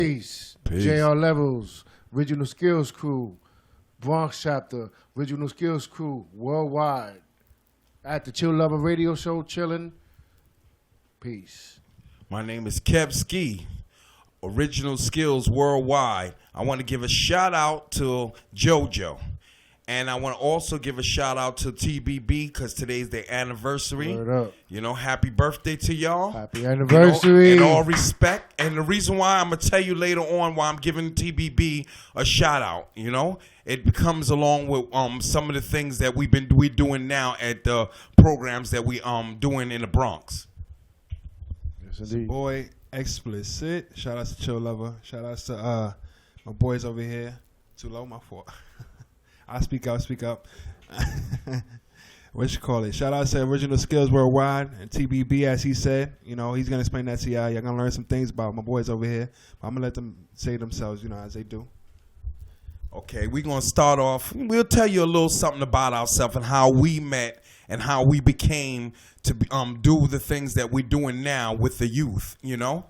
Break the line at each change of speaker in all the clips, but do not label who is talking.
Peace.
Peace.
JR Levels, Original Skills Crew, Bronx Chapter, Original Skills Crew, worldwide. At the Chill Lover Radio Show, chilling. Peace.
My name is Kev Ski, Original Skills Worldwide. I want to give a shout out to JoJo. And I want to also give a shout out to TBB because today's their anniversary.
Word up.
You know, happy birthday to y'all.
Happy anniversary.
In all respect. And the reason why I'm going to tell you later on why I'm giving TBB a shout out, you know, it comes along with some of the things that we doing now at the programs that we doing in the Bronx.
Yes, indeed.
Boy, Explicit. Shout out to Chill Lover. Shout out to my boys over here. Too low, my fault. I speak up. What you call it? Shout out to Original Skills Worldwide and TBB, as he said. You know, he's going to explain that to y'all. You're going to learn some things about my boys over here. But I'm going to let them say themselves, you know, as they do.
Okay, we're going to start off. We'll tell you a little something about ourselves and how we met and how we became to do the things that we're doing now with the youth, you know?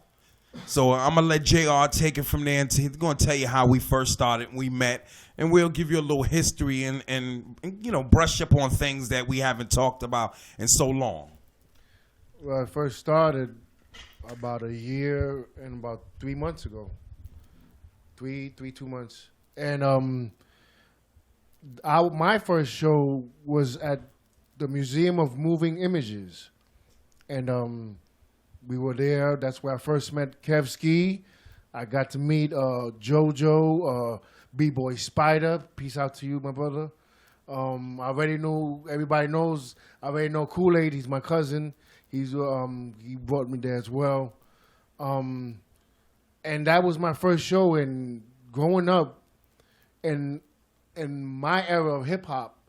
So I'm going to let JR take it from there. And he's going to tell you how we first started, we met, and we'll give you a little history and, you know, brush up on things that we haven't talked about in so long.
Well, I first started about a year and about 3 months ago. 2 months. And my first show was at the Museum of Moving Images. And we were there. That's where I first met Kev Ski. I got to meet JoJo, B-Boy Spider. Peace out to you, my brother. I already knew, everybody knows, I already know Kool-Aid. He's my cousin. He brought me there as well. And that was my first show. And growing up in my era of hip-hop,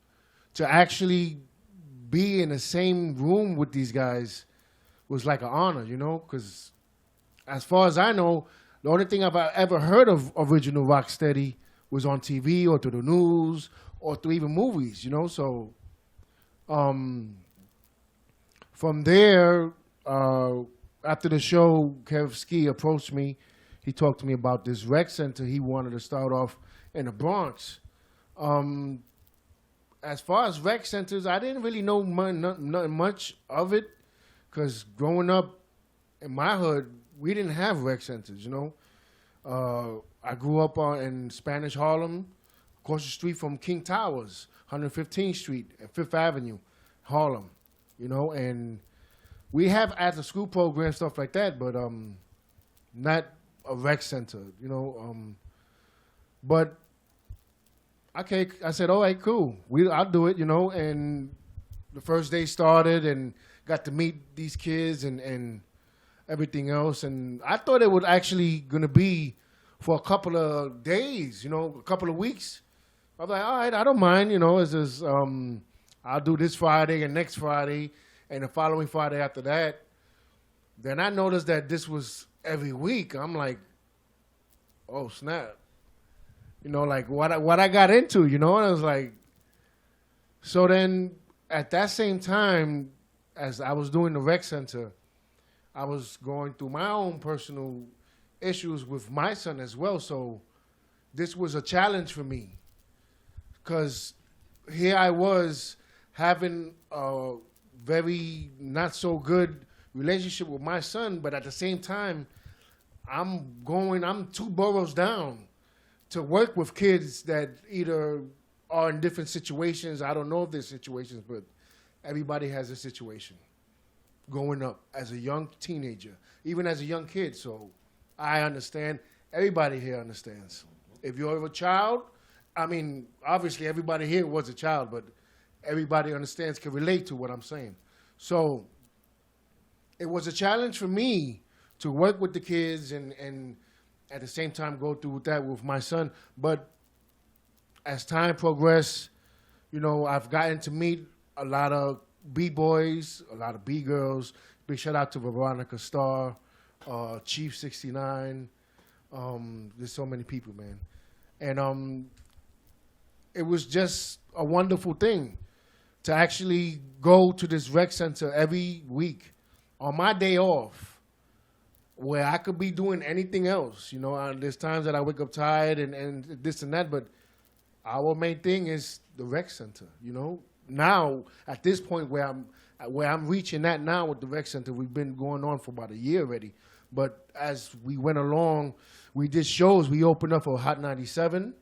to actually be in the same room with these guys was like an honor, you know, because as far as I know, the only thing I've ever heard of Original Rocksteady was on TV or through the news or through even movies, you know. So from there, after the show, Kev Ski approached me. He talked to me about this rec center he wanted to start off in the Bronx. As far as rec centers, I didn't really know nothing much of it. Because growing up in my hood, we didn't have rec centers, you know. I grew up in Spanish Harlem, across the street from King Towers, 115th Street and 5th Avenue, Harlem, you know. And we have after-school programs, stuff like that, but not a rec center, you know. But, okay, I said, all right, cool. I'll do it, you know. And the first day started and got to meet these kids and everything else. And I thought it was actually going to be for a couple of days, you know, a couple of weeks. I was like, all right, I don't mind, you know. It's just, I'll do this Friday and next Friday and the following Friday after that. Then I noticed that this was every week. I'm like, oh, snap. You know, like what I got into, you know. And I was like, so then at that same time, as I was doing the rec center, I was going through my own personal issues with my son as well. So this was a challenge for me because here I was having a very not so good relationship with my son, but at the same time, I'm 2 boroughs down to work with kids that either are in different situations. I don't know if there's situations, but everybody has a situation growing up as a young teenager, even as a young kid. So I understand. Everybody here understands. If you're a child, I mean, obviously everybody here was a child, but everybody understands, can relate to what I'm saying. So it was a challenge for me to work with the kids and at the same time go through that with my son. But as time progressed, you know, I've gotten to meet a lot of B-boys, a lot of B-girls. Big shout out to Veronica Starr, Chief 69. There's so many people, man. And it was just a wonderful thing to actually go to this rec center every week on my day off where I could be doing anything else. You know, there's times that I wake up tired and this and that, but our main thing is the rec center. You know, now at this point where I'm reaching that now with the rec center, we've been going on for about a year already. But as we went along, we did shows. We opened up for Hot 97,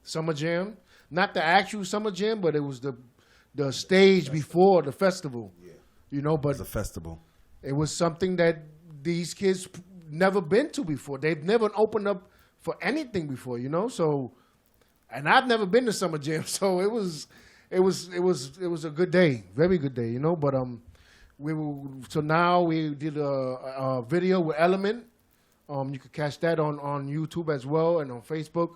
Summer Jam, not the actual Summer Jam, but it was the stage before the festival. Yeah. You know, but
It's a festival.
it was something that these kids never been to before. They've never opened up for anything before, you know. So, and I've never been to Summer Jam, so it was a good day, very good day, you know. But so now we did a video with Element. You can catch that on YouTube as well and on Facebook.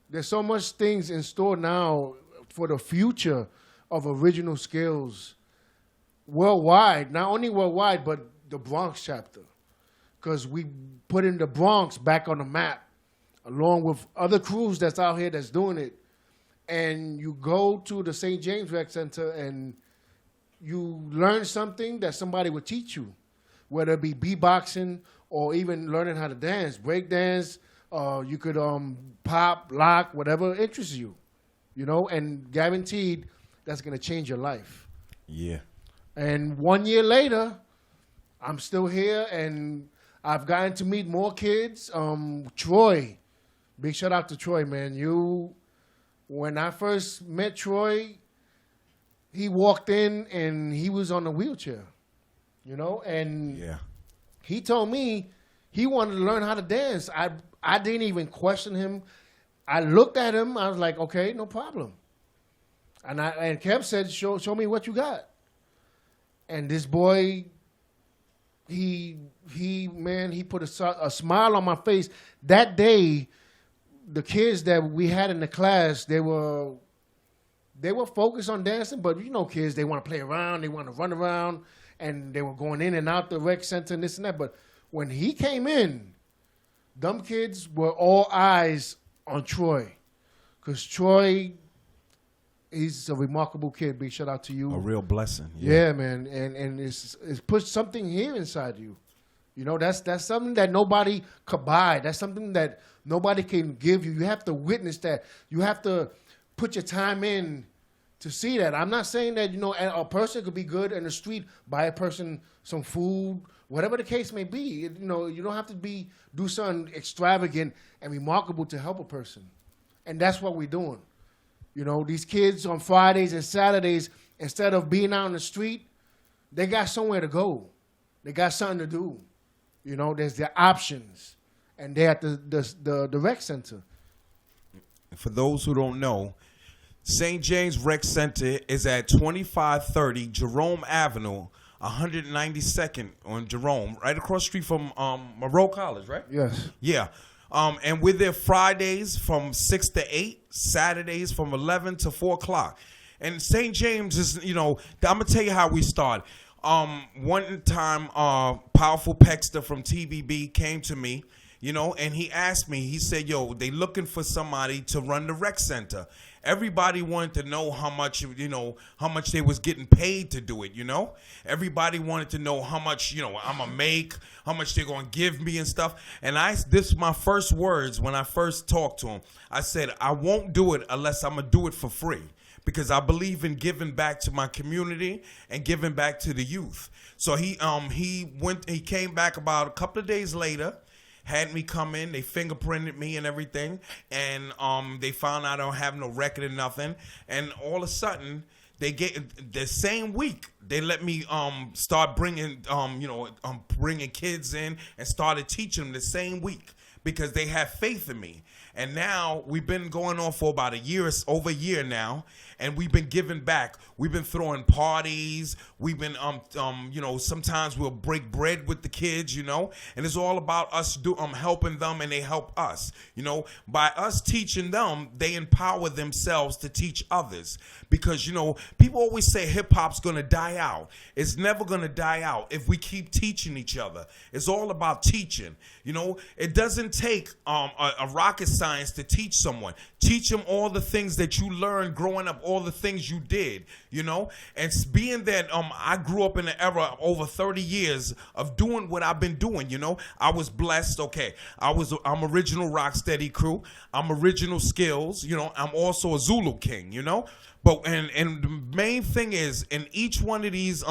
There's so much things in store now for the future of Original Skills worldwide, not only worldwide, but the Bronx chapter. Because we put in the Bronx back on the map, along with other crews that's out here that's doing it. And you go to the St. James Rec Center and you learn something that somebody would teach you, whether it be beatboxing or even learning how to dance, break dance. You could pop, lock, whatever interests you, you know, and guaranteed that's going to change your life.
Yeah.
And 1 year later, I'm still here, and I've gotten to meet more kids. Troy, big shout out to Troy, man. When I first met Troy, he walked in and he was on a wheelchair, you know, and
Yeah.
he told me he wanted to learn how to dance. I didn't even question him. I looked at him. I was like, okay, no problem. And Kev said, show me what you got. And this boy, he put a smile on my face. That day, the kids that we had in the class, they were focused on dancing, but you know kids, they want to play around, they want to run around, and they were going in and out the rec center and this and that. But when he came in, them kids were all eyes on Troy. Because Troy, he's a remarkable kid. Big shout out to you.
A real blessing.
Yeah, man. And it's pushed something here inside you. You know, that's something that nobody could buy. That's something that nobody can give you. You have to witness that. You have to put your time in to see that. I'm not saying that, you know, a person could be good in the street, buy a person some food, whatever the case may be. You know, you don't have to do something extravagant and remarkable to help a person. And that's what we're doing. You know, these kids on Fridays and Saturdays, instead of being out on the street, they got somewhere to go. They got something to do. You know, there's their options. And they're at the rec center.
For those who don't know, St. James Rec Center is at 2530 Jerome Avenue, 192nd on Jerome, right across the street from Monroe College, right?
Yes.
Yeah. And we're there Fridays from 6 to 8, Saturdays from 11 to 4 o'clock. And St. James is, you know, I'm going to tell you how we start. One time, Powerful Pexter from TBB came to me, you know, and he asked me, he said, yo, they looking for somebody to run the rec center. Everybody wanted to know how much they was getting paid to do it, you know? Everybody wanted to know how much, you know, I'm going to make, how much they're going to give me and stuff. And this is my first words when I first talked to him. I said, I won't do it unless I'm going to do it for free, because I believe in giving back to my community and giving back to the youth. So he came back about a couple of days later, had me come in, they fingerprinted me and everything, and they found out I don't have no record or nothing, and all of a sudden, the same week, they let me start bringing kids in and started teaching them the same week, because they have faith in me. And now we've been going on for about over a year now, and we've been giving back. We've been throwing parties. We've been, sometimes we'll break bread with the kids, you know, and it's all about us helping them and they help us, you know. By us teaching them, they empower themselves to teach others, because, you know, people always say hip hop's going to die out. It's never going to die out if we keep teaching each other. It's all about teaching, you know. It doesn't take a rocket science to teach someone. Teach them all the things that you learned growing up, all the things you did, you know. And being that I grew up in an era of over 30 years of doing what I've been doing, you know. I was blessed. Okay, I'm original Rocksteady Crew. I'm original Skills. You know, I'm also a Zulu King. You know, but and the main thing is in each one of these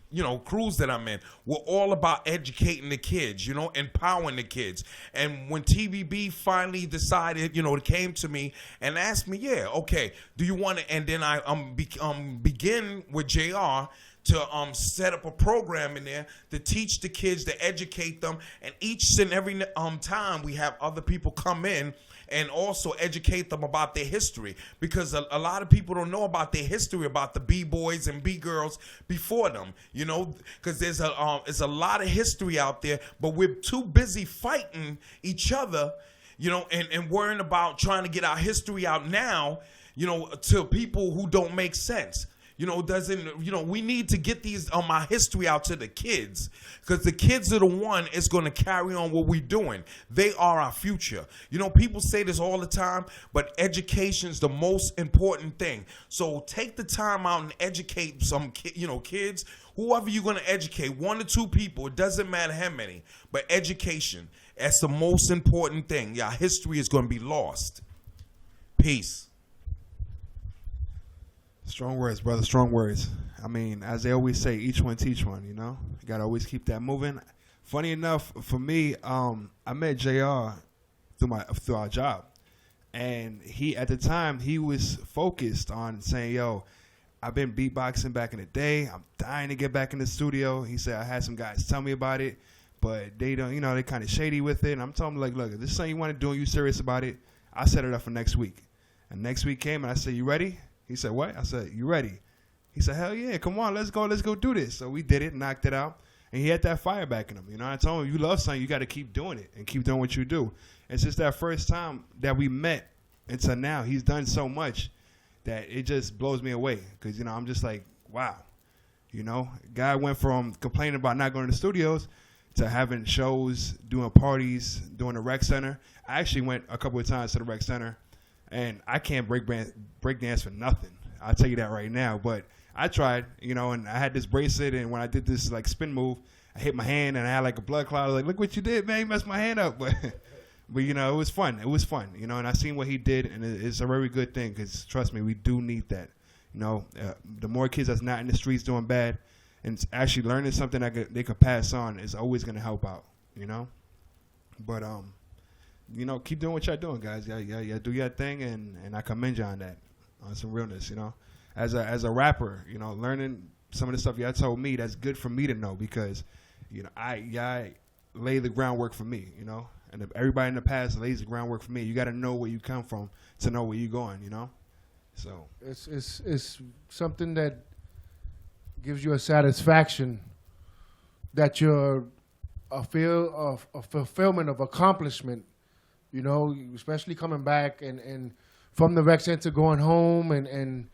you know, crews that I'm in, we're all about educating the kids, you know, empowering the kids. And when TVB finally decided, you know, it came to me and asked me, yeah, okay, do you want to, and then I begin with JR to set up a program in there to teach the kids, to educate them, and each and every time we have other people come in and also educate them about their history, because a lot of people don't know about their history, about the B-boys and B-girls before them, you know, because there's a lot of history out there, but we're too busy fighting each other, you know, and worrying about trying to get our history out now, you know, to people who don't make sense. You know, we need to get these my history out to the kids, because the kids are the one is going to carry on what we're doing. They are our future. You know, people say this all the time, but education's the most important thing. So take the time out and educate some kids, whoever you're going to educate, 1 or 2 people, it doesn't matter how many, but education, that's the most important thing. Your history is going to be lost. Peace.
Strong words, brother. Strong words. I mean, as they always say, each one teach one, you know? You got to always keep that moving. Funny enough, for me, I met JR through our job. And at the time, he was focused on saying, yo, I've been beatboxing back in the day. I'm dying to get back in the studio. He said, I had some guys tell me about it, but they don't, you know, they're kind of shady with it. And I'm telling him, like, look, if this is something you want to do and you serious about it, I'll set it up for next week. And next week came and I said, you ready? He said, what? I said, you ready? He said, hell yeah, come on, let's go do this. So we did it, knocked it out, and he had that fire back in him. You know, I told him, you love something, you got to keep doing it and keep doing what you do. And since that first time that we met until now, he's done so much that it just blows me away, because, you know, I'm just like, wow. You know, guy went from complaining about not going to the studios to having shows, doing parties, doing the rec center. I actually went a couple of times to the rec center. And I can't break dance for nothing. I'll tell you that right now. But I tried, you know, and I had this bracelet, and when I did this like spin move, I hit my hand and I had like a blood clot. I was like, look what you did, man. You messed my hand up. But you know, it was fun. It was fun, you know, and I seen what he did, and it's a very good thing, because trust me, we do need that. You know, the more kids that's not in the streets doing bad and actually learning something that they could pass on is always going to help out, you know. But, you know, keep doing what y'all doing, guys. Yeah, do your thing, and I commend you on that, on some realness, you know. As a rapper, you know, learning some of the stuff y'all told me, that's good for me to know, because, you know, I lay the groundwork for me, you know. And everybody in the past lays the groundwork for me. You got to know where you come from to know where you're going, you know. So
it's something that gives you a satisfaction that you're a feel of a fulfillment of accomplishment. You know, especially coming back and from the rec center going home and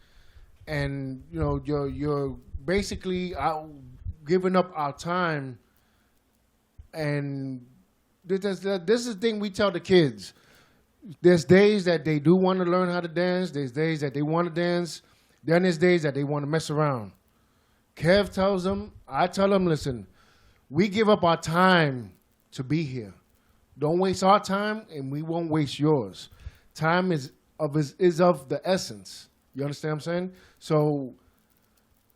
you know, you're basically giving up our time. And this is the thing we tell the kids. There's days that they do want to learn how to dance. There's days that they want to dance. Then there's days that they want to mess around. Kev tells them, I tell them, listen, we give up our time to be here. Don't waste our time, and we won't waste yours. Time is of the essence. You understand what I'm saying? So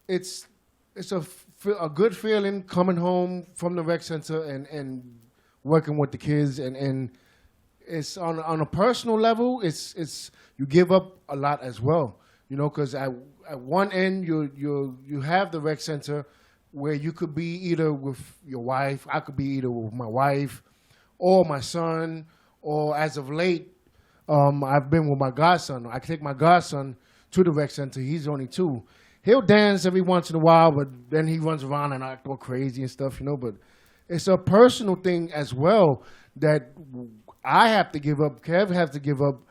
it's a good feeling coming home from the rec center and working with the kids, and it's on a personal level. It's you give up a lot as well, you know, because at one end you have the rec center where you could be either with your wife. I could be either with my wife or my son, or as of late, I've been with my godson. I take my godson to the rec center. He's only 2. He'll dance every once in a while, but then he runs around and act all crazy and stuff, you know. But it's a personal thing as well that I have to give up. Kev has to give up,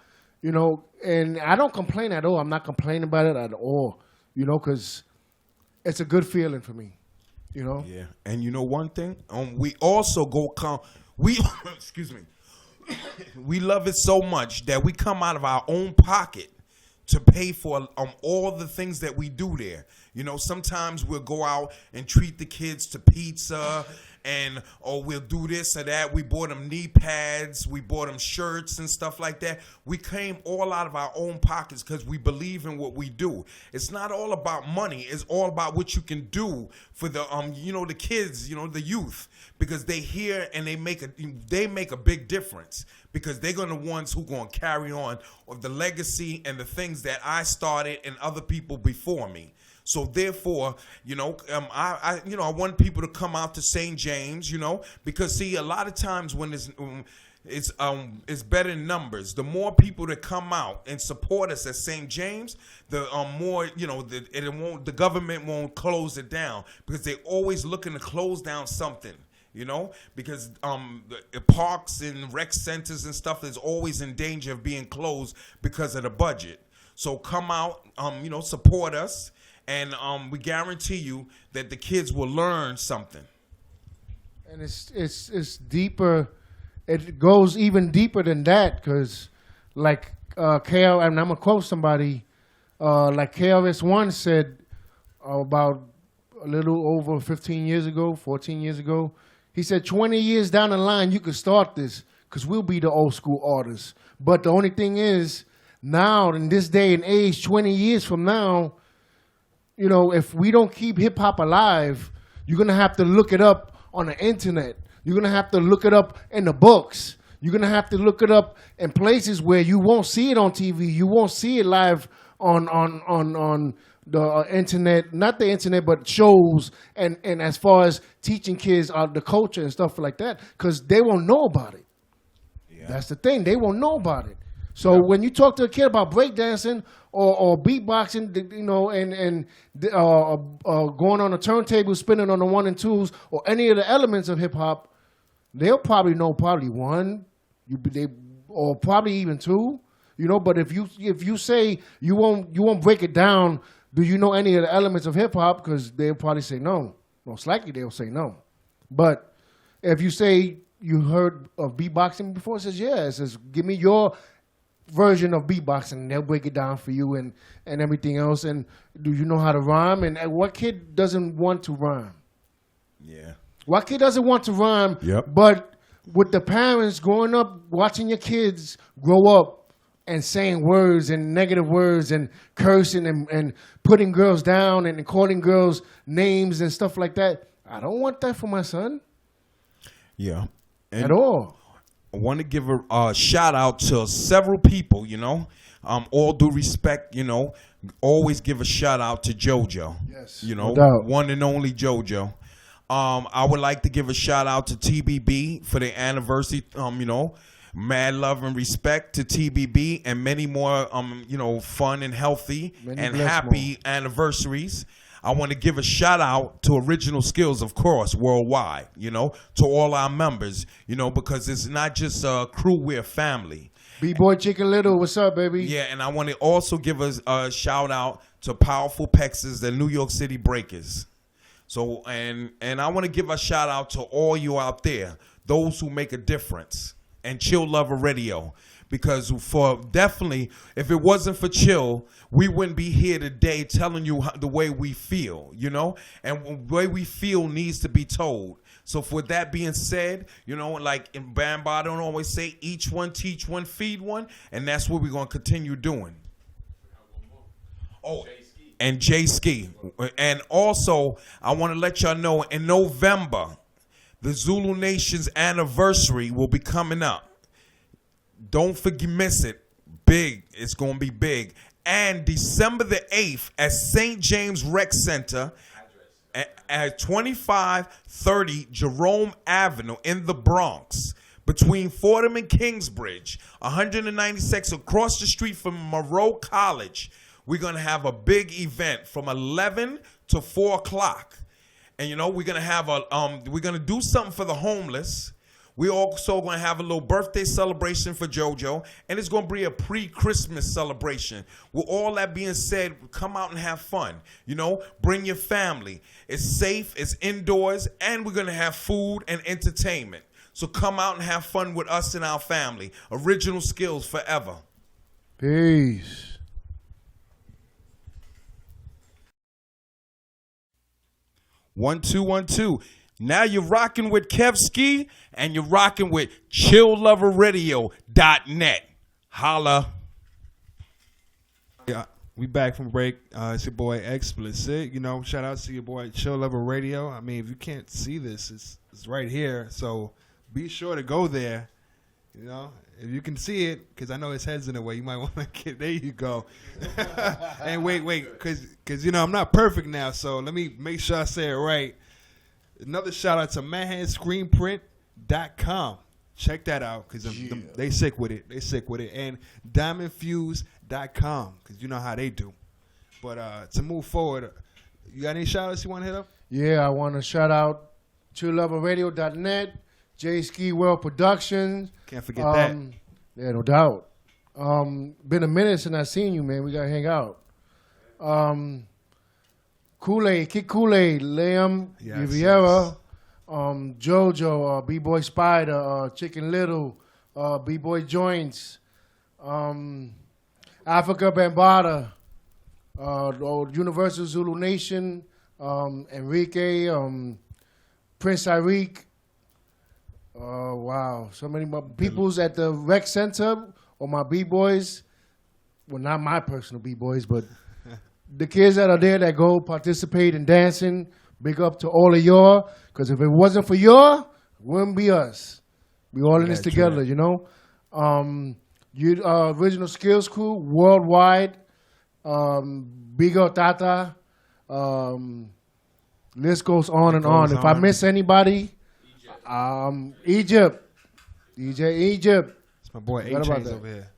you know. And I don't complain at all. I'm not complaining about it at all, you know, because it's a good feeling for me, you know.
Yeah, and you know one thing, we also excuse me, we love it so much that we come out of our own pocket to pay for all the things that we do there. You know, sometimes we'll go out and treat the kids to pizza, and we'll do this or that. We bought them knee pads, we bought them shirts and stuff like that. We came all out of our own pockets because we believe in what we do. It's not all about money. It's all about what you can do for the the kids, the youth, because they hear and they make a big difference, because they're gonna the ones who gonna carry on of the legacy and the things that I started and other people before me. So therefore, I want people to come out to St. James, because see, a lot of times when it's better in numbers. The more people that come out and support us at St. James, the more the government won't close it down, because they're always looking to close down something. Because the parks and rec centers and stuff is always in danger of being closed because of the budget. So come out, support us. And we guarantee you that the kids will learn something.
And it's deeper. It goes even deeper than that, because like KL, and I'm gonna quote somebody, like KRS-One said about a little over 15 years ago, 14 years ago. He said 20 years down the line you could start this, because we'll be the old school artists. But the only thing is, now in this day and age, 20 years from now, if we don't keep hip-hop alive, you're going to have to look it up on the internet. You're going to have to look it up in the books. You're going to have to look it up in places where you won't see it on TV. You won't see it live on the internet. Not the internet, but shows. And as far as teaching kids the culture and stuff like that, because they won't know about it. Yeah. That's the thing. They won't know about it. So when you talk to a kid about breakdancing or beatboxing, and going on a turntable, spinning on the 1 and 2s, or any of the elements of hip hop, they'll probably know one, or probably even two. But if you say you won't break it down, do you know any of the elements of hip hop? Because they'll probably say no. Most likely they'll say no. But if you say you heard of beatboxing before, it says yeah. It says give me your version of beatboxing, and they'll break it down for you and everything else. And do you know how to rhyme? And what kid doesn't want to rhyme?
Yeah.
What kid doesn't want to rhyme?
Yep.
But with the parents growing up, watching your kids grow up and saying words and negative words and cursing and putting girls down and calling girls names and stuff like that, I don't want that for my son.
Yeah.
At all.
I want to give a shout out to several people, all due respect, always give a shout out to JoJo.
Yes.
No one and only JoJo. I would like to give a shout out to TBB for their anniversary, mad love and respect to TBB, and many more, fun and healthy and happy anniversaries. I want to give a shout out to Original Skills, of course, worldwide, to all our members, because it's not just a crew, we're a family.
B-Boy Chicken Little, what's up, baby?
Yeah, and I want to also give a shout out to Powerful Pexes, the New York City Breakers. So, and I want to give a shout out to all you out there, those who make a difference, and Chill Lover Radio. Because definitely, if it wasn't for Chill, we wouldn't be here today telling you the way we feel, and the way we feel needs to be told. So for that being said, like in Bamba, I don't always say each one, teach one, feed one, and that's what we're going to continue doing. Oh, and Jay Ski. And also, I want to let y'all know, in November, the Zulu Nation's anniversary will be coming up. Don't miss it. Big. It's going to be big. And December the 8th at St. James Rec Center at 2530 Jerome Avenue in the Bronx, between Fordham and Kingsbridge, 196 across the street from Monroe College. We're going to have a big event from 11 to 4 o'clock. And, we're going to have we're going to do something for the homeless. We're also going to have a little birthday celebration for JoJo, and it's going to be a pre-Christmas celebration. With all that being said, come out and have fun. Bring your family. It's safe, it's indoors, and we're going to have food and entertainment. So come out and have fun with us and our family. Original Skills forever.
Peace.
1 2 1 2. Now you're rocking with Kevski and you're rocking with ChillLoverRadio.net. Holla.
Yeah, we back from break. It's your boy Explicit. You know, shout out to your boy Chill Lover Radio. I mean, if you can't see this, it's right here. So be sure to go there. You know, if you can see it, because I know his head's in the way, you might want to get. There you go. And wait, because you know I'm not perfect now, so let me make sure I say it right. Another shout out to ManhandScreenPrint.com. Check that out because they sick with it. They sick with it. And DiamondFuse.com because you know how they do. But to move forward, you got any shout outs you want to hit up?
Yeah, I want to shout out ChillLoverRadio.net, J Ski World Productions.
Can't forget that.
Yeah, no doubt. Been a minute since I seen you, man. We got to hang out. Kool-Aid, Kick Kool-Aid, Liam, Riviera, JoJo, B-Boy Spider, Chicken Little, B-Boy Joints, Africa Bambaataa, Universal Zulu Nation, Enrique, Prince Tyreek. Wow, so many peoples at the rec center or my B-boys. Well, not my personal B-boys, but the kids that are there that go participate in dancing. Big up to all of y'all, because if it wasn't for y'all, it wouldn't be us. We all in this together, you know. Original Skills Crew, worldwide. Big up Tata. List goes on and on. If I miss anybody, Egypt. DJ Egypt.
It's my boy 8 Chainz over here.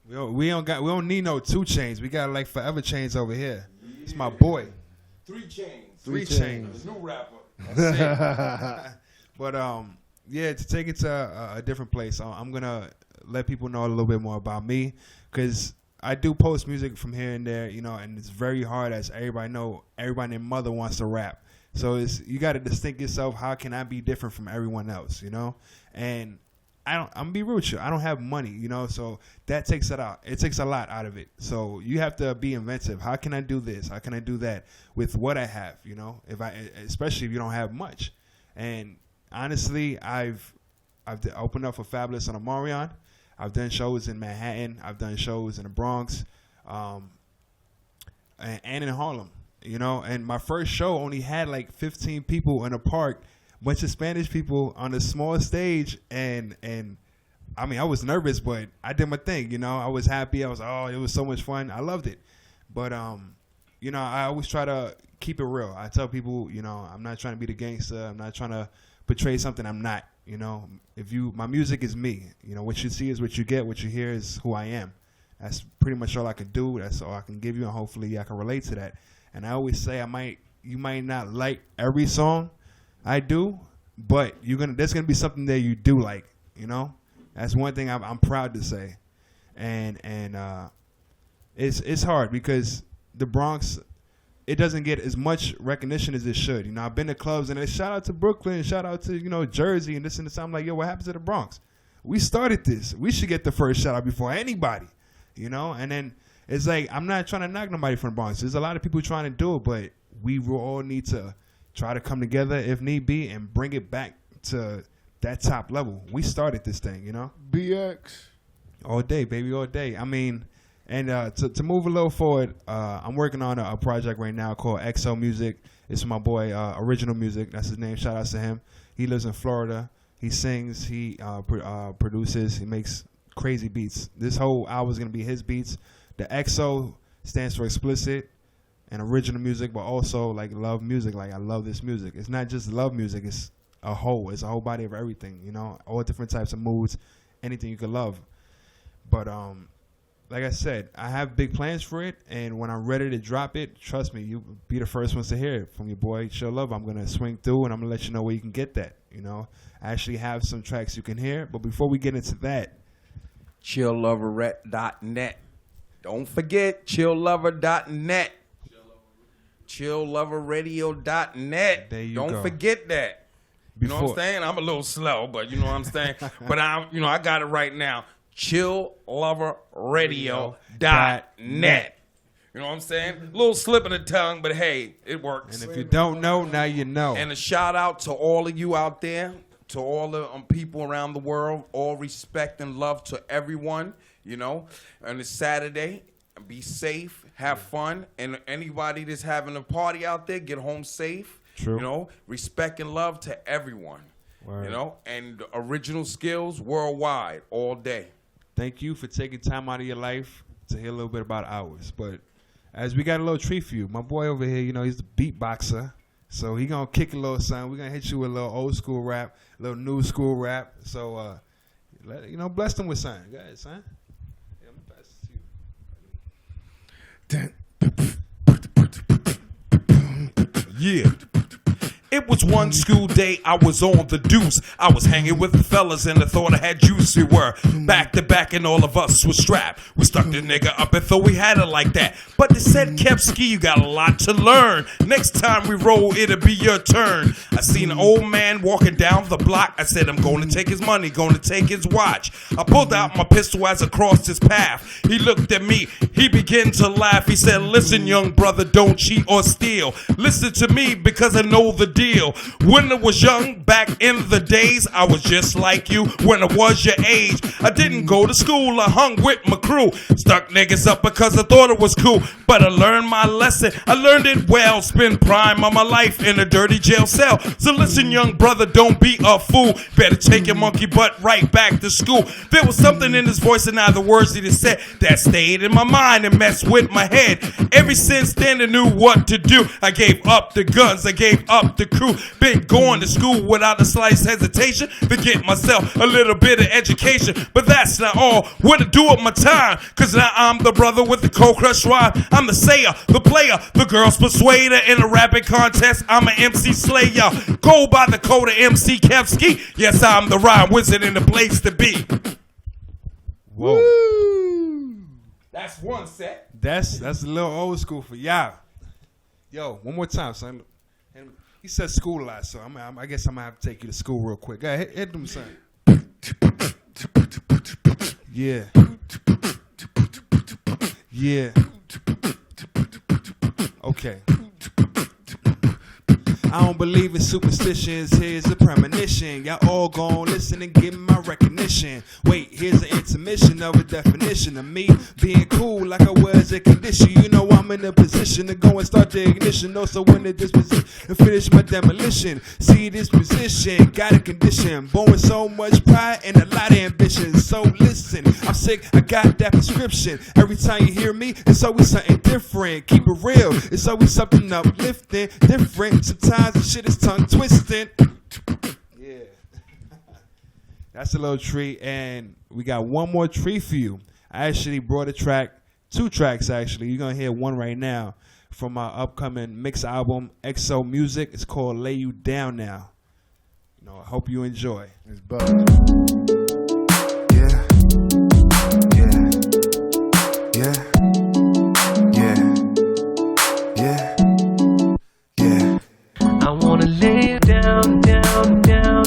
We don't need no 2 Chainz. We got like Forever Chainz over here. It's my boy.
3 Chainz.
3 Chainz.
New rapper.
But yeah, to take it to a different place, I'm gonna let people know a little bit more about me because I do post music from here and there, you know, and it's very hard, as everybody know. Everybody and their mother wants to rap, so you got to distinct yourself. How can I be different from everyone else, you know? And I'm gonna be real with you. I don't have money, you know, so that takes it out. It takes a lot out of it. So you have to be inventive. How can I do this? How can I do that with what I have? You know, especially if you don't have much. And honestly, I've opened up for Fabulous on Omarion. I've done shows in Manhattan. I've done shows in the Bronx, and in Harlem. You know, and my first show only had like 15 people in a park. Bunch of Spanish people on a small stage, and I mean, I was nervous, but I did my thing, you know. I was happy. It was so much fun. I loved it. But you know, I always try to keep it real. I tell people, you know, I'm not trying to be the gangster. I'm not trying to portray something I'm not, you know. My music is me. You know, what you see is what you get. What you hear is who I am. That's pretty much all I can do. That's all I can give you, and hopefully I can relate to that. And I always say you might not like every song I do, but there's gonna be something that you do like, you know. That's one thing I'm proud to say, and it's hard because the Bronx, it doesn't get as much recognition as it should. You know, I've been to clubs and shout out to Brooklyn, shout out to, you know, Jersey and this and this. I'm like, yo, what happens to the Bronx? We started this. We should get the first shout out before anybody, you know. And then it's like, I'm not trying to knock nobody from the Bronx. There's a lot of people trying to do it, but we will all need to try to come together if need be and bring it back to that top level. We started this thing, you know?
BX.
All day, baby, all day. I mean, and to move a little forward, I'm working on a project right now called XO Music. It's my boy, Original Music. That's his name. Shout out to him. He lives in Florida. He sings. He produces. He makes crazy beats. This whole album is going to be his beats. The XO stands for explicit and original music, but also like love music. Like, I love this music. It's not just love music. It's a whole body of everything, you know, all different types of moods, anything you could love. But like I said, I have big plans for it, and when I'm ready to drop it, trust me, you'll be the first ones to hear it from your boy Chill Love. I'm gonna swing through and I'm gonna let you know where you can get that. You know, I actually have some tracks you can hear, but before we get into that,
ChillLoverRet.net. Don't forget ChillLover.net. ChillLoverRadio.net.
There you
Don't
go.
forget that. You know what I'm saying? I'm a little slow, but you know what I'm saying? But I got it right now. ChillLoverRadio.net. You know what I'm saying? A little slip of the tongue, but hey, it works.
And if you don't know, now you know.
And a shout out to all of you out there, to all the people around the world, all respect and love to everyone, you know. And it's Saturday. Be safe, have fun, and anybody that's having a party out there, get home safe.
True.
You know, respect and love to everyone.
Word.
You know, and original skills worldwide all day.
Thank you for taking time out of your life to hear a little bit about ours. But as we got a little treat for you, my boy over here, you know, he's the beatboxer. So he gonna kick a little something. We're gonna hit you with a little old school rap, a little new school rap. So bless them with something. Go ahead, son. Yeah, I'm gonna pass it to you.
Yeah. It was one school day, I was on the deuce. I was hanging with the fellas and I thought I had juice. We were back to back and all of us was strapped. We stuck the nigga up and thought we had it like that. But they said, Kevski, you got a lot to learn. Next time we roll, it'll be your turn. I seen an old man walking down the block. I said, I'm going to take his money, going to take his watch. I pulled out my pistol as I crossed his path. He looked at me, he began to laugh. He said, listen, young brother, don't cheat or steal. Listen to me because I know the deal. When I was young, back in the days, I was just like you when I was your age. I didn't go to school, I hung with my crew. Stuck niggas up because I thought it was cool. But I learned my lesson, I learned it well. Spend prime of my life in a dirty jail cell. So listen, young brother, don't be a fool. Better take your monkey butt right back to school. There was something in his voice and now the words that he said that stayed in my mind and messed with my head. Ever since then I knew what to do. I gave up the guns, I gave up the crew. Been going to school without the slightest hesitation to get myself a little bit of education. But that's not all. What to do with my time? Cause now I'm the brother with the cold crush rhyme. I'm the sayer, the player, the girl's persuader. In a rapping contest, I'm an MC slayer. Go by the code of MC Kevski. Yes, I'm the rhyme wizard in the place to be.
Whoa.
Woo. That's one set.
That's a little old school for y'all. Yo, one more time, son. And he said school a lot, so I guess I'm gonna have to take you to school real quick. Go ahead, hit them, son. Yeah. Yeah. Okay. I don't believe in superstitions, here's a premonition. Y'all all gon' listen and give me my recognition. Wait, here's an intermission of a definition of me being cool like I was a condition. You know I'm in a position to go and start the ignition. Also in the disposition to finish my demolition. See this position, got a condition. Born with so much pride and a lot of ambition. So listen, I'm sick, I got that prescription. Every time you hear me, it's always something different. Keep it real, it's always something uplifting, different. Sometimes the shit is tongue twisting. Yeah. That's a little treat. And we got one more treat for you. I actually brought a track, 2 tracks actually. You're going to hear one right now from my upcoming mix album, XO Music. It's called Lay You Down Now. You know, I hope you enjoy.
It's Buzz.
Yeah. Yeah. Yeah. Yeah. Yeah.
I wanna lay you down, down, down.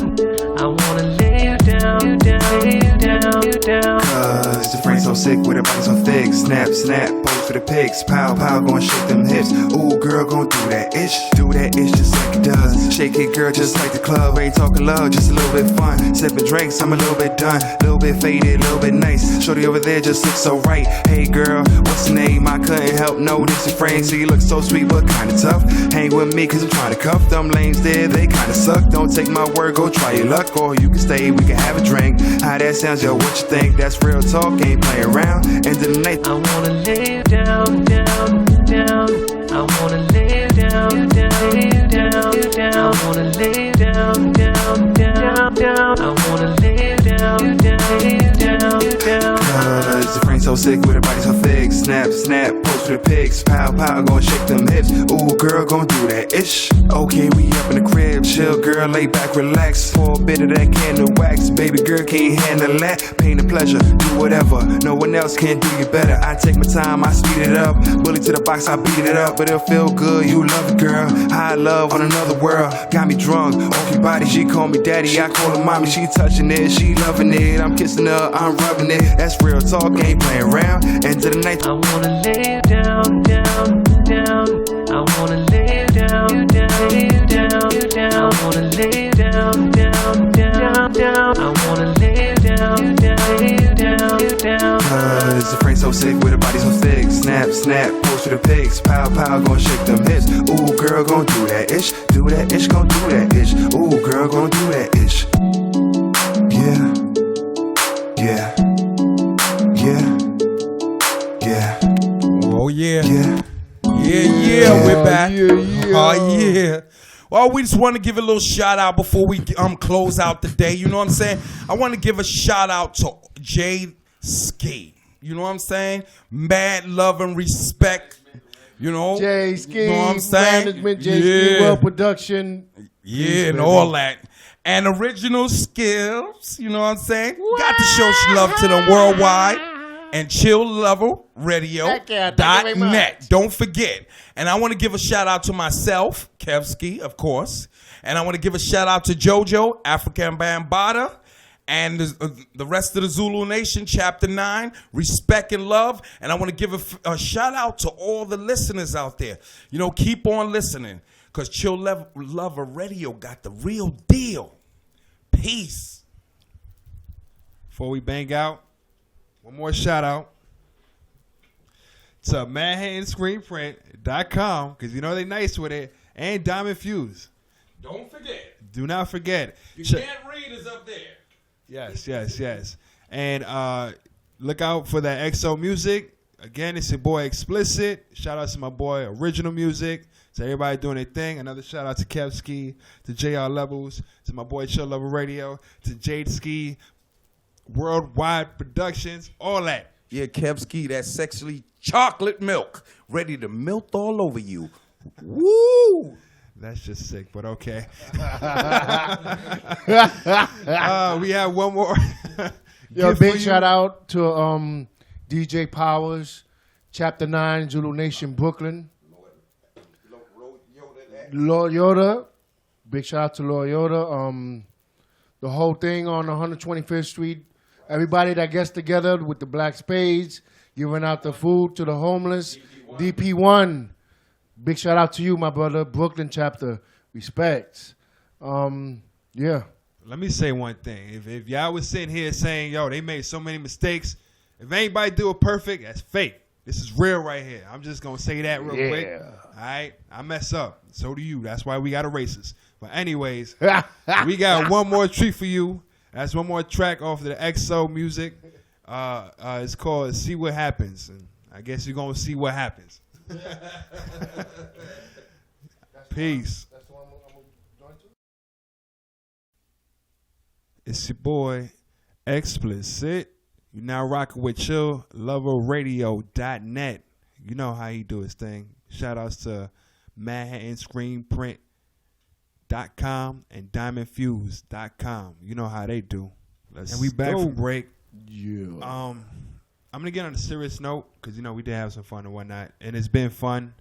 I wanna lay you down, down, lay you down, down.
Cause the frame's so sick with her body so thick. Snap, snap, pose for the pics. Pow, pow, gon' shake them hips. Ooh, girl, gon' do that ish. Do that ish just like it does. Shake it, girl, just like the club. Ain't talking love, just a little bit fun. Sipping drinks, I'm a little bit done. Little bit faded, little bit nice. Shorty over there just looks so right. Hey, girl, what's your name? I couldn't help notice your frame. See, you look so sweet, but kinda tough. Hang with me, cause I'm trying to cuff them lanes there. They kinda suck. Don't take my word, go try your luck. Or you can stay, we can have a drink. How that sounds, yo, what you think? That's real talk, ain't playing around. End of the night.
I wanna lay you down, down, down. I wanna lay you down, down, lay you down, down. I wanna lay you down, down, down, down. I wanna lay you down, down, lay you down, down.
Cause the frame's so so sick with her body so thick. Snap, snap, pose for the pics. Pow, pow, gon' shake them hips. Ooh, girl, gon' do that ish. Okay, we up in the crib. Chill, girl, lay back, relax. Pour a bit of that candle wax. Baby girl can't handle that. Pain and pleasure, do whatever. No one else can do you better. I take my time, I speed it up. Bully to the box, I beat it up. But it'll feel good, you love it, girl. High love on another world. Got me drunk, off your body. She call me daddy, I call her mommy. She touching it, she loving it. I'm kissing her, I'm rubbing it. That's real talk, ain't playing around. End of the night.
I wanna lay down, down, down. I wanna lay down, down, down. I wanna lay down, down, down, down. I wanna lay down, down, down, down.
Cause the friend so sick with her body so thick. Snap, snap, post for the pics. Pow, pow, gon' shake them hips. Ooh, girl, gon' do that ish. Do that ish, gon' do that ish. Ooh, girl, gon' do that ish. Yeah, yeah, yeah, yeah,
Oh yeah.
yeah.
Yeah, we're back.
yeah.
Oh yeah. Well, we just want to give a little shout out before we close out the day. You know what I'm saying? I want to give a shout out to Jade Ski. You know what I'm saying? Mad love and respect. You know,
J Ski,
You know what I'm saying?
management, J Ski, well production.
Yeah, and all that. And original skills, you know what I'm saying? Got to show love to them worldwide. And Chill Lover Radio
Thank you very much.
.net. Don't forget. And I want to give a shout out to myself, Kevski, of course. And I want to give a shout out to JoJo, African Bambaataa, and the rest of the Zulu Nation, Chapter 9, Respect and Love. And I want to give a shout out to all the listeners out there. You know, keep on listening, because Chill Lover Radio got the real deal. Peace.
Before we bang out, one more shout out to ManhattanScreenPrint.com, because you know they nice with it, and Diamond Fuse.
Don't forget.
Do not forget.
You can't read is up there.
Yes, yes, yes. And look out for that XO music. Again, it's your boy Explicit. Shout out to my boy Original Music. To everybody doing their thing. Another shout out to Kevski, to JR Levels, to my boy Chill Lover Radio, to Jade Ski, Worldwide Productions, all that.
Yeah, Kevski, that sexually chocolate milk, ready to melt all over you. Woo!
That's just sick, but okay. We have one more.
Yo,
gift
big
for you.
shout out to DJ Powers, Chapter 9, Zulu Nation, Brooklyn. Lord Yoda. Big shout out to Lord Yoda. The whole thing on 125th Street. Everybody that gets together with the black spades, giving out the food to the homeless. DP1. Big shout out to you, my brother. Brooklyn chapter. Respects. Yeah.
Let me say one thing. If y'all was sitting here saying, yo, they made so many mistakes, if anybody do it perfect, that's fake. This is real right here. I'm just going to say that real quick. All right? I mess up. So do you. That's why we got a racist. But anyways, we got one more treat for you. That's one more track off of the XO music. It's called See What Happens. And I guess you're going to see what happens. Peace. It's your boy, Explicit. You now rocking with ChillLoverRadio.net. You know how he do his thing. Shout outs to ManhattanScreenPrint.com and DiamondFuse.com. You know how they do. And we back from break.
Yeah.
I'm gonna get on a serious note because you know we did have some fun and whatnot, and it's been fun.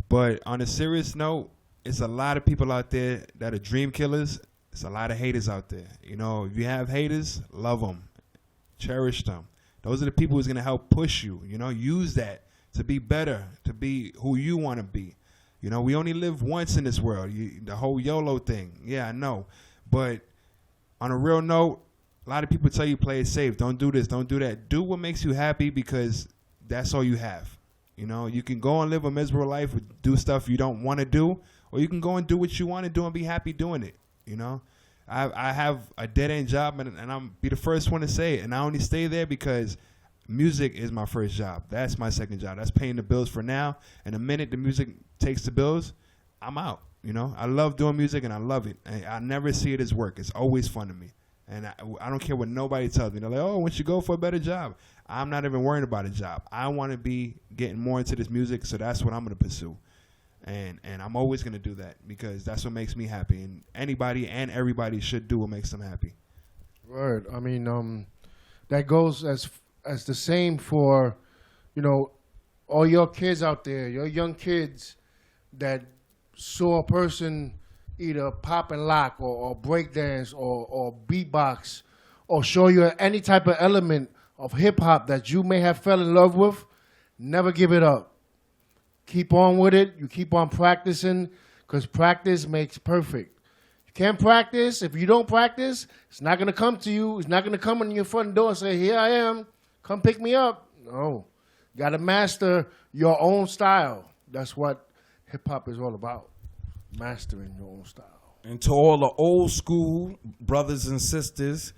But on a serious note, it's a lot of people out there that are dream killers. It's a lot of haters out there. You know, if you have haters, love them, cherish them. Those are the people who's gonna help push you. You know, use that to be better, to be who you want to be. You know, we only live once in this world. The whole YOLO thing. Yeah, I know. But on a real note, a lot of people tell you play it safe. Don't do this. Don't do that. Do what makes you happy because that's all you have. You know, you can go and live a miserable life, do stuff you don't want to do, or you can go and do what you want to do and be happy doing it. You know, I have a dead-end job, and I'm be the first one to say it. And I only stay there because music is my first job. That's my second job. That's paying the bills for now. And the minute the music takes the bills, I'm out. You know, I love doing music, and I love it. I never see it as work. It's always fun to me. And I don't care what nobody tells me. They're like, oh, once you go for a better job. I'm not even worrying about a job. I want to be getting more into this music, so that's what I'm going to pursue. And I'm always going to do that because that's what makes me happy. And anybody and everybody should do what makes them happy.
Word. I mean, that goes as the same for, all your kids out there, your young kids that saw a person either pop and lock or break dance or beatbox or show you any type of element of hip hop that you may have fell in love with. Never give it up. Keep on with it. You keep on practicing because practice makes perfect. You can't practice. If you don't practice, it's not going to come to you. It's not going to come in your front door and say, here I am. Come pick me up. No. You got to master your own style. That's what hip-hop is all about, mastering your own style.
And to all the old school brothers and sisters,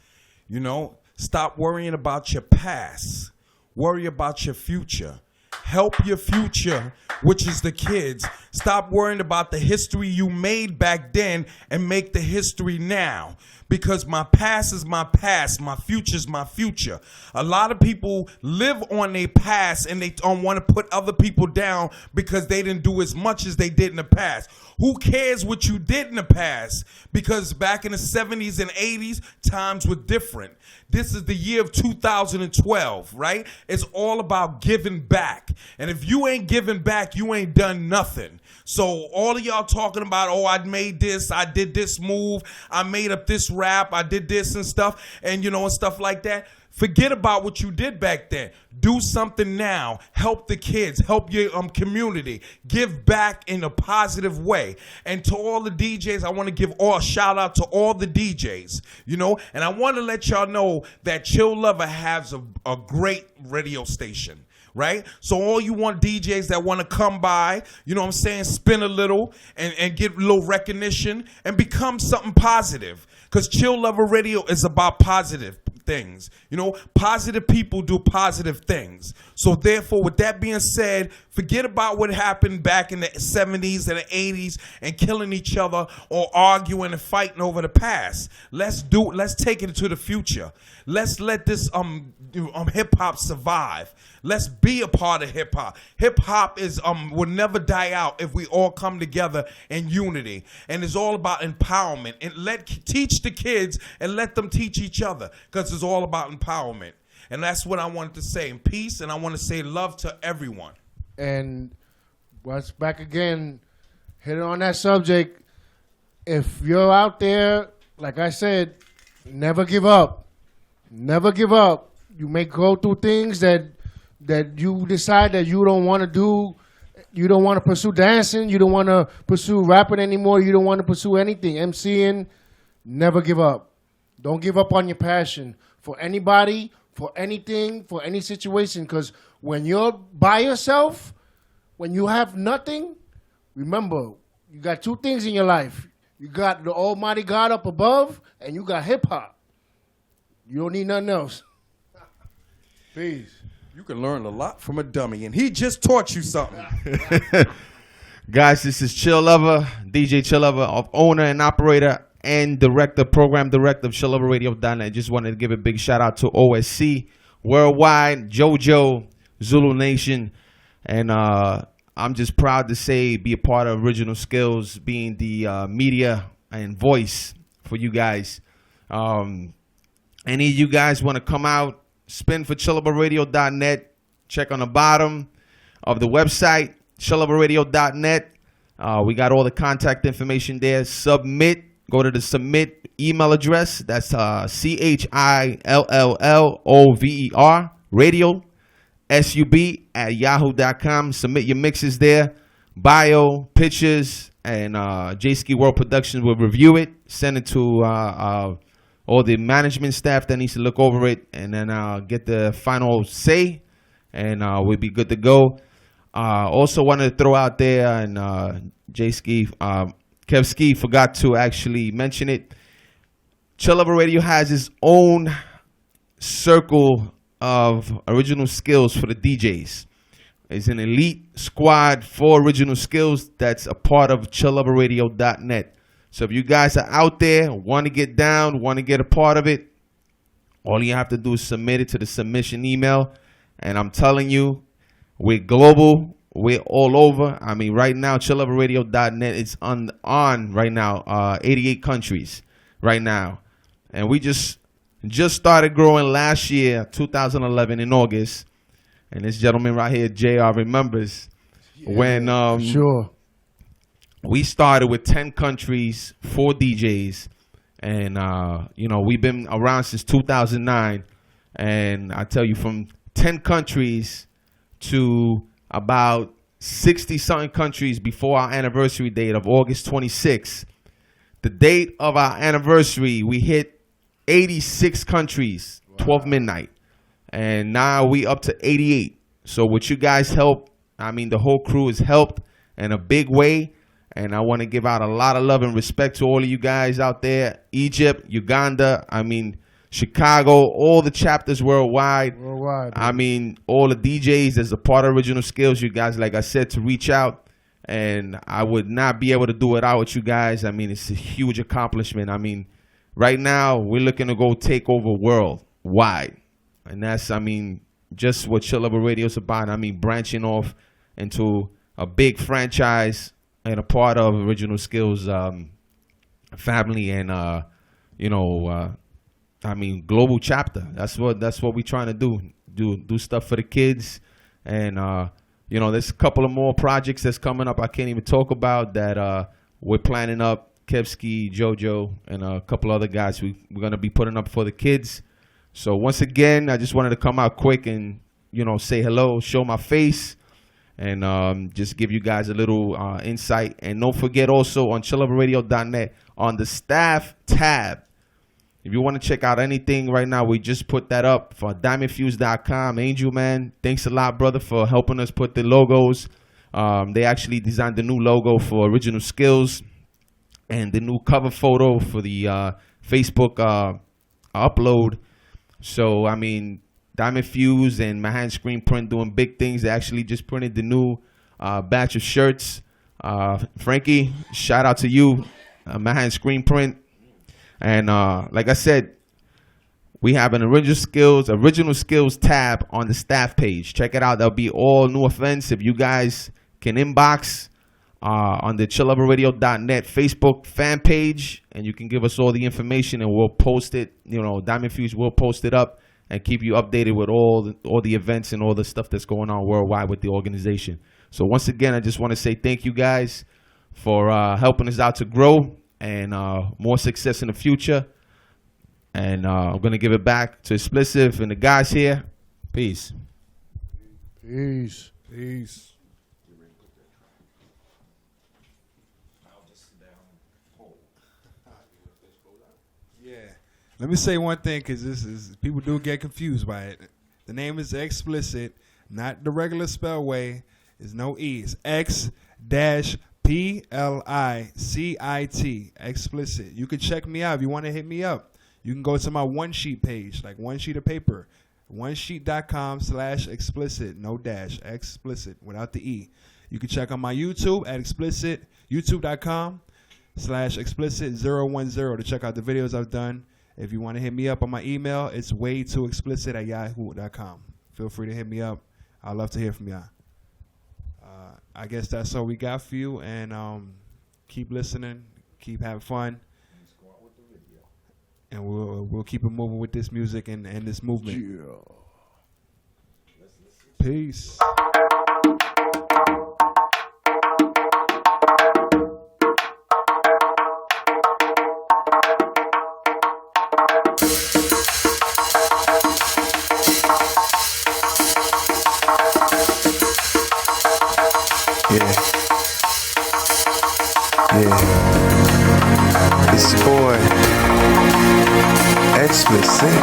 stop worrying about your past. Worry about your future. Help your future, which is the kids. Stop worrying about the history you made back then and make the history now. Because my past is my past. My future is my future. A lot of people live on their past and they don't want to put other people down because they didn't do as much as they did in the past. Who cares what you did in the past? Because back in the 70s and 80s, times were different. This is the year of 2012, right? It's all about giving back. And if you ain't giving back, you ain't done nothing. So all of y'all talking about, oh, I made this, I did this move, I made up this rap, I did this and stuff, and and stuff like that. Forget about what you did back then. Do something now. Help the kids. Help your community. Give back in a positive way. And to all the DJs, I want to give a shout out to all the DJs. And I want to let y'all know that Chill Lover has a great radio station. Right? So all you want DJs that want to come by, spin a little and get a little recognition and become something positive. Because Chill Lover Radio is about positive things. Positive people do positive things. So therefore, with that being said, forget about what happened back in the 70s and the 80s and killing each other or arguing and fighting over the past. Let's take it to the future. Let's let this hip hop survive. Let's be a part of hip hop. Hip hop will never die out if we all come together in unity. And it's all about empowerment. And teach the kids and let them teach each other because it's all about empowerment. And that's what I wanted to say. And peace, and I want to say love to everyone.
And once back again, hit on that subject. If you're out there, like I said, never give up. Never give up. You may go through things that you decide that you don't want to do. You don't want to pursue dancing. You don't want to pursue rapping anymore. You don't want to pursue anything. MCing, never give up. Don't give up on your passion for anybody, for anything, for any situation. Because when you're by yourself, when you have nothing, remember, you got two things in your life. You got the Almighty God up above, and you got hip-hop. You don't need nothing else. Peace.
You can learn a lot from a dummy, and he just taught you something.
Guys, this is Chill Lover, DJ Chill Lover, owner and operator and program director of ChillLoverRadio.net. Just wanted to give a big shout out to OSC, Worldwide, JoJo, Zulu Nation, and I'm just proud to say be a part of Original Skills, being the media and voice for you guys. Any of you guys want to come out, spin for ChillLoverRadio.net. Check on the bottom of the website, ChillLoverRadio.net. We got all the contact information there. Submit. Go to the submit email address. That's ChillLover radio sub@yahoo.com. Submit your mixes there. Bio, pictures, and J-Ski World Productions will review it. Send it to all the management staff that needs to look over it, and then get the final say, and we'll be good to go. Also wanted to throw out there, and J-Ski, Kev Ski forgot to actually mention it. Chill Lover Radio has its own circle of original skills for the DJs. It's an elite squad for original skills that's a part of ChillLoverRadio.net. So if you guys are out there, want to get down, want to get a part of it, all you have to do is submit it to the submission email. And I'm telling you, we're global. We're all over. I mean, right now, chillloverradio.net is on right now, 88 countries right now. And we just started growing last year, 2011 in August. And this gentleman right here, JR, remembers when
Sure.
we started with 10 countries, 4 DJs. And, we've been around since 2009. And I tell you, from 10 countries to about 60-something countries before our anniversary date of August 26th. The date of our anniversary, we hit 86 countries, 12 midnight. And now we up to 88. So with you guys' help, I mean, the whole crew has helped in a big way. And I want to give out a lot of love and respect to all of you guys out there. Egypt, Uganda, Chicago, all the chapters worldwide.
Worldwide.
I mean, all the DJs as a part of Original Skills, you guys, like I said, to reach out. And I would not be able to do it without you guys. I mean, it's a huge accomplishment. I mean, right now, we're looking to go take over worldwide. And that's, just what Chill Level Radio is about. Branching off into a big franchise and a part of Original Skills family and, global chapter. That's what we're trying to do. Do stuff for the kids. And, there's a couple of more projects that's coming up I can't even talk about that we're planning up. Kevsky, JoJo, and a couple other guys we're going to be putting up for the kids. So once again, I just wanted to come out quick and, say hello, show my face, and just give you guys a little insight. And don't forget also on chillloverradio.net on the staff tab. If you want to check out anything right now, we just put that up for diamondfuse.com. Angel, man, thanks a lot, brother, for helping us put the logos. They actually designed the new logo for Original Skills and the new cover photo for the Facebook upload. So, Diamond Fuse and Mahan Screen Print doing big things. They actually just printed the new batch of shirts. Frankie, shout out to you, Mahan Screen Print. And like I said, we have an Original Skills tab on the staff page. Check it out. There'll be all new events. If you guys can inbox on the chillloverradio.net Facebook fan page, and you can give us all the information, and we'll post it. Diamond Fuse will post it up and keep you updated with all the events and all the stuff that's going on worldwide with the organization. So once again, I just want to say thank you guys for helping us out to grow, and more success in the future. And I'm going to give it back to Explicit and the guys here. Peace.
Peace.
Peace. Yeah. Let me say one thing, because this is people do get confused by it. The name is Explicit, not the regular spell way. There's no E. It's X-PLICIT. Explicit. You can check me out if you want to hit me up. You can go to my One Sheet page, like one sheet of paper. onesheet.com/explicit, no dash, explicit, without the E. You can check on my YouTube at explicit, youtube.com/explicit010 to check out the videos I've done. If you want to hit me up on my email, it's waytooexplicit@yahoo.com. Feel free to hit me up. I'd love to hear from y'all. I guess that's all we got for you, and keep listening, keep having fun, and we'll keep it moving with this music and this movement.
Yeah.
Peace.
Yeah. It's your boy, Explicit.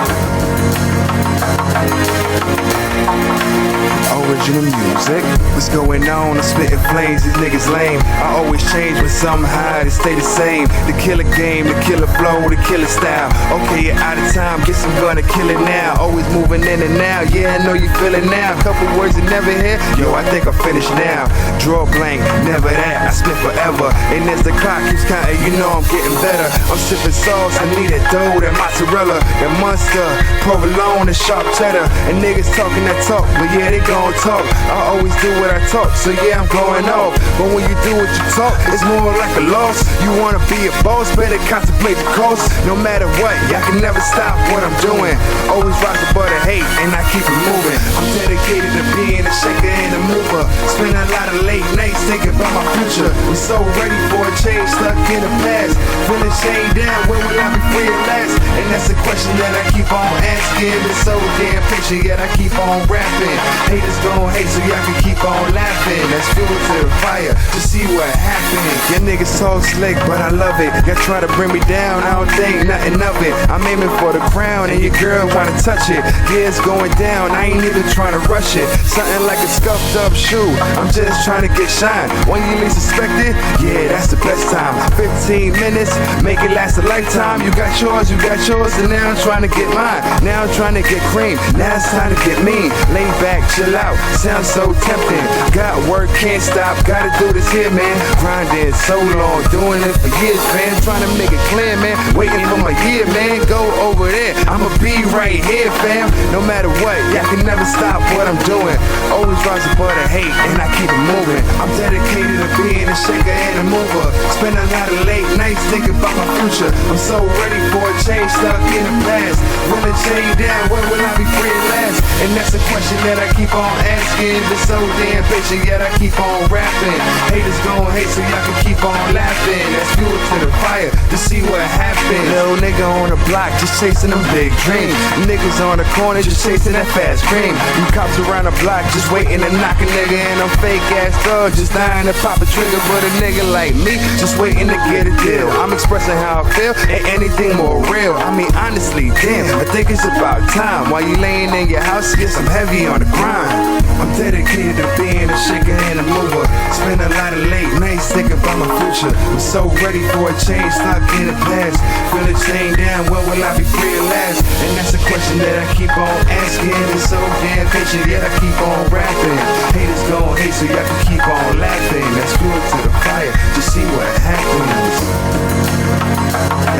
original music. What's going on? I'm spitting flames, these niggas lame. I always change, but somehow they stay the same. The killer game, the killer flow, the killer style. Okay, you're out of time, guess I'm gonna kill it now. Always moving in and out, yeah, I know you feel it now. Couple words you never hear, yo, I think I'm finished now. Draw blank, never that, I spit forever. And as the clock keeps counting, you know I'm getting better. I'm sipping sauce, I need that dough, that mozzarella, that monster, provolone, and sharp cheddar. And niggas talking that talk, but yeah, they gon' talk. I always do what I talk, so yeah, I'm going off. But when you do what you talk, it's more like a loss. You wanna be a boss, better contemplate the cost. No matter what, y'all can never stop what I'm doing. Always rock above the hate, and I keep it moving. I'm dedicated to being a shaker and a mover. Spend a lot of late nights thinking about my future. I'm so ready for a change, stuck in the past. Feeling shame down, when will I be free at last? And that's a question that I keep on asking. It's so damn patient, yet I keep on rapping. Haters gon' hate, so y'all can keep on laughing. That's fuel to the fire, to see what happens. Your niggas talk slick, but I love it. Y'all try to bring me down, I don't think nothing of it. I'm aiming for the crown, and your girl wanna touch it. Yeah, it's going down, I ain't even trying to rush it. Something like a scuffed up shoe, I'm just trying to get shine. When you least suspect it, yeah, that's the best time. 15 minutes, make it last a lifetime. You got yours, and now I'm trying to get mine. Now I'm trying to get cream, now it's time to get mean. Lay back, chill out, sounds so tempting. Got work, can't stop, gotta do this here, man. Grinding so long, doing it for years, man. Trying to make it clear, man. Waiting for my year, man. Go over there, I'ma be right here, fam. No matter what, y'all can never stop what I'm doing. Always rise above the hate, and I keep it moving. I'm dedicated to being a shaker and a mover. Spend a lot of late nights thinking about my future. I'm so ready for a change, stuck in the past. Will it change down? When will I be free at last? And that's a question that I keep on asking. Been so damn patient, yet I keep on rapping. Haters gon' hate, so y'all can keep on laughing. That's fuel to the fire, to see what happens. Little nigga on the block, just chasing them big dreams. Niggas on the corner, just chasing that fast cream. You cops around the block, just waiting to knock a nigga. And I'm fake ass thug, just dying to pop a trigger. But a nigga like me, just waiting to get a deal. I'm expressing how I feel, ain't anything more real. I mean, honestly, damn, I think it's about time. While you laying in your house, yes, I'm heavy on the grind. I'm dedicated to being a shaker and a mover. Spend a lot of late nights thinking about my future. I'm so ready for a change, stuck in the past. Feel it chain down, when will I be free at last? And that's a question that I keep on asking. It's so damn patient, yet I keep on rapping. Haters gon' hate, so y'all can keep on laughing. That's fuel to the fire, to see what happens.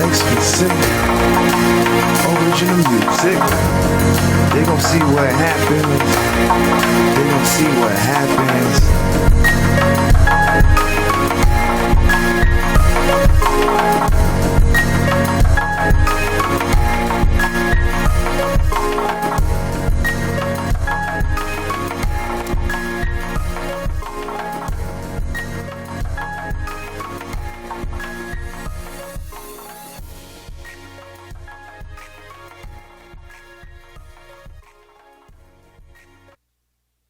Explicit, original music. They gon' see what happens. They gon' see what happens.